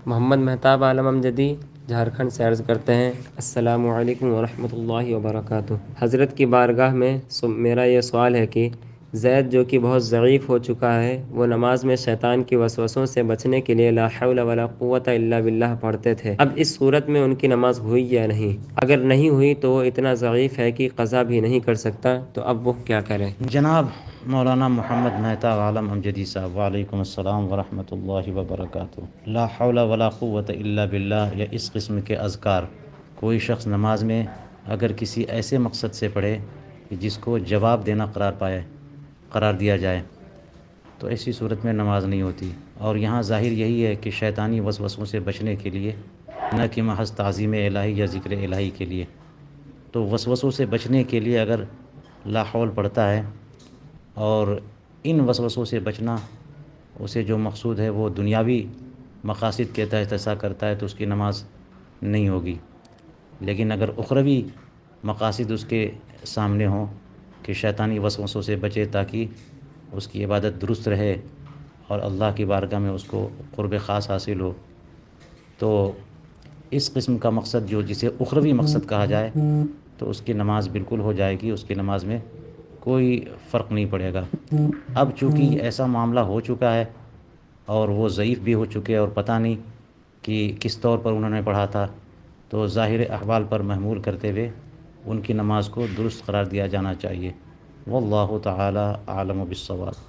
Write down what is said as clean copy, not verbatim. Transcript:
محمد مہتاب عالم امجدی جھارکھنڈ سے عرض کرتے ہیں، السلام علیکم ورحمۃ اللہ وبرکاتہ۔ حضرت کی بارگاہ میں میرا یہ سوال ہے کہ زید جو کہ بہت ضعیف ہو چکا ہے، وہ نماز میں شیطان کی وسوسوں سے بچنے کے لیے لا حول ولا قوت الا باللہ پڑھتے تھے۔ اب اس صورت میں ان کی نماز ہوئی یا نہیں؟ اگر نہیں ہوئی تو وہ اتنا ضعیف ہے کہ قضا بھی نہیں کر سکتا، تو اب وہ کیا کرے؟ جناب مولانا محمد مہتاب عالم امجدی صاحب، وعلیکم السلام ورحمۃ اللہ وبرکاتہ۔ لا حول ولا قوت الا باللہ یا اس قسم کے اذکار کوئی شخص نماز میں اگر کسی ایسے مقصد سے پڑھے کہ جس کو جواب دینا قرار دیا جائے، تو ایسی صورت میں نماز نہیں ہوتی۔ اور یہاں ظاہر یہی ہے کہ شیطانی وسوسوں سے بچنے کے لیے، نہ کہ محض تعظیم الہی یا ذکر الہی کے لیے۔ تو وسوسوں سے بچنے کے لیے اگر لا حول پڑھتا ہے اور ان وسوسوں سے بچنا اسے جو مقصود ہے وہ دنیاوی مقاصد کے تحت ایسا کرتا ہے تو اس کی نماز نہیں ہوگی۔ لیکن اگر اخروی مقاصد اس کے سامنے ہوں کہ شیطانی وسوسوں سے بچے تاکہ اس کی عبادت درست رہے اور اللہ کی بارگاہ میں اس کو قرب خاص حاصل ہو، تو اس قسم کا مقصد جسے اخروی مقصد کہا جائے، تو اس کی نماز بالکل ہو جائے گی، اس کی نماز میں کوئی فرق نہیں پڑے گا۔ اب چونکہ ایسا معاملہ ہو چکا ہے اور وہ ضعیف بھی ہو چکے اور پتہ نہیں کہ کس طور پر انہوں نے پڑھا تھا، تو ظاہر احوال پر محمول کرتے ہوئے ان کی نماز کو درست قرار دیا جانا چاہیے۔ واللہ تعالی اعلم بالصواب۔